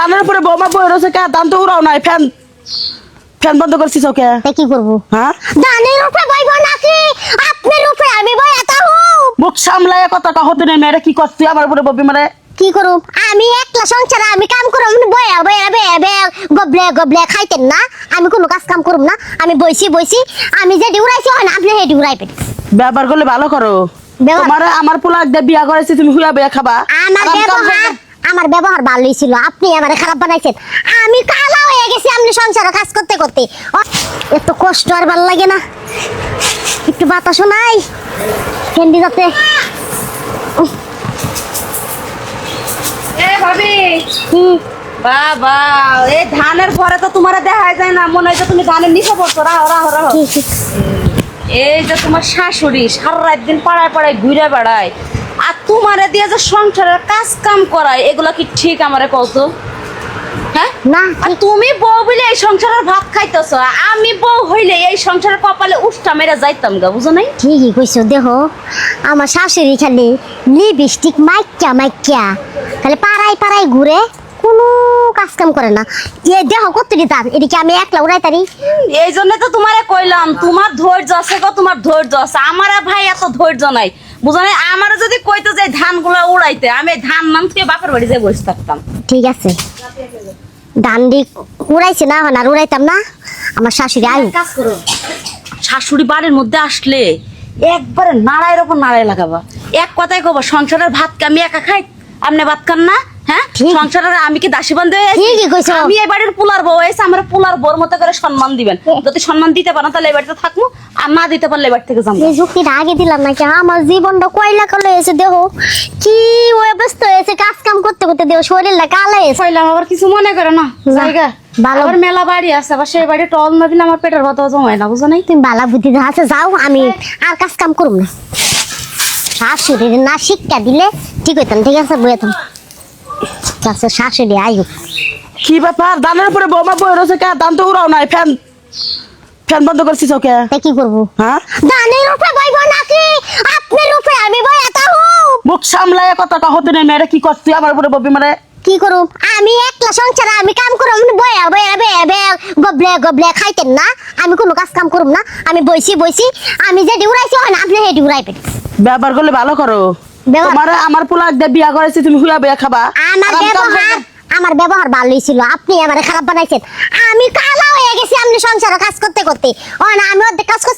কানের উপরে বোমা বই রয়েছে কে দান তো উড়াও নাই ফ্যান ফ্যান বন্ধ করছিস ওকে তা কি করবো? হ্যাঁ দানের উপরে বইব নাকি আপনার উপরে আমি বই এত মুখ সামলায় কথা কহতে নেই মেরে কি করছিস আমার উপরে ববি মারে কি করব? আমি একলা সংসারে আমি কাম করব বইয়া বইয়া বে গবলে গবলে খাইতেন না। আমি কোনো কাজ কাম করব না। আমি বইছি আমি যে ডিউরাইছি হয় না আপনি হে ডিউরাইবেন। ব্যবহার করলে ভালো করো ব্যবহার- তোমারে আমার পোলা একদম বিয়া করেছি তুমি হুয়া বিয়া খাবা আমার ব্যবহার ভালোই ছিল, আপনি আমারে খারাপ বানাইছেন। আমি কালা হয়ে গেছি আপনি সংসারে কাজ করতে করতে। এত কষ্ট আর ভালো লাগে না। একটু বাতাসও নাই ক্যান্ডি যাতে। এ ভাবি বাবা এই ধানের পরে তো তোমার দেখা যায় না, মনে হয় যে তুমি ধানের নিচে পড়ছো। রাহো রাহো রাহো। এই যে তোমার শাশুড়ি সারা রাত দিন পাড়ায় পাড়ায় ঘুরে বেড়ায়, আর তোমারে দিয়ে যে সংসারের কাজ কাম করায়, এগুলা কি ঠিক আমারে কত? হ্যাঁ না আর তুমি বউ বলে এই সংসারের ভাত খাইতেছ, আমি বউ হইলে এই সংসারের কপালে উষ্টা মেরে যাইতাম গা, বুঝো নাই? ঠিকই কইছো। দেখো আমার শাশুড়ি খালি লিপস্টিক মাইকা খালি পাড়ায় পাড়ায় ঘুরে, কোনো কাজ কাম করে না। এ দেখো কত দিতাম এদিকে আমি একলা উড়াই তারি। এই জন্য তো তোমারে কইলাম তোমার ধৈর্য আছে গো, তোমার ধৈর্য আছে। আমার ভাই এত ধৈর্য নাই, বুঝো নাই? আমার যদি কইতো যে ধানগুলো উড়াইতে, আমি ধান নামতে বাপের বাড়ি যেয়ে বসে থাকতাম। ঠিক আছে ডান্ডি উড়াইছে না হন আর উড়াইতাম না। আমার শাশুড়ি আয়ু কাজ করো, শাশুড়ি বাড়ির মধ্যে আসলে একবারে নাড়াইয়ের ওপর নাড়াই লাগাবা। এক কথায় কবা সংসারের ভাত কে আমি একা খাই, আপনি ভাত খান না? হ্যাঁ ঠিক। সংসারের আমি কি দাসী বন্ধ হয়ে আছি? ঠিকই কইছো। আমি এই বাড়ির পোলার বউ হয়েছে, আমার পোলার বউর মতো করে সম্মান দিবেন। যদি সম্মান দিতে পারেন তাহলে এই বাড়িতে থাকবো, আর না দিতে পারলে এই বাড়ি থেকে যাবো। এই যুক্তিটা আগে দিলাম নাকি? আমার জীবনটা কয়লা কালো হয়েছে। দেখো কি অবস্থা হয়েছে, কাজ কাম করতে করতে দেখো শরীরটা কালো হয়েছে। কইলাম আবার কিছু মনে করে না জায়গা ভালো। আবার মেলা বাড়ি আছে, আবার সেই বাড়ি টল না দিলে আমার পেটের ভাত জমায় না, বুঝো নাই? তুমি বালা বুদ্ধি আছে যাও, আমি আর কাজ কাম করব না। শাশুড়ির না শিক্ষা দিলে ঠিক হইতাম। ঠিক আছে বইতাম কাছে শাশুড়ি আয়ু। কি ব্যাপার দানের উপরে বোমা বই রয়েছে কে দান তো উড়াও নাই ফ্যান ফ্যান বন্ধ করছিস ওকে তা কি করবো? হ্যাঁ দানের উপরে বইব নাকি আপনার উপরে আমি বই এত মুখ সামলায় কথা কহতে নেই মেরে কি করছিস আমার উপরে ববি মারে কি করব? আমি একলা সংসারে আমি কাম করব বইয়া বইয়া গবলে গবলে খাইতেন না। আমি কোনো কাজ কাম করব না। আমি বইছি আমি যে ডিউরাইছি হয় না আপনি হে ডিউরাইবেন। ব্যবহার করলে ভালো করো ব্যবহার- তোমারে আমার পোলা একদম বিয়া করেছি তুমি হুয়া বিয়া খাবা আমার ব্যবহার ভালোই ছিল, আপনি আমারে খারাপ বানাইছেন। আমি কালা হয়ে গেছি আপনি সংসারে কাজ করতে করতে। ও না আমি অর্ধেক কাজ করছি।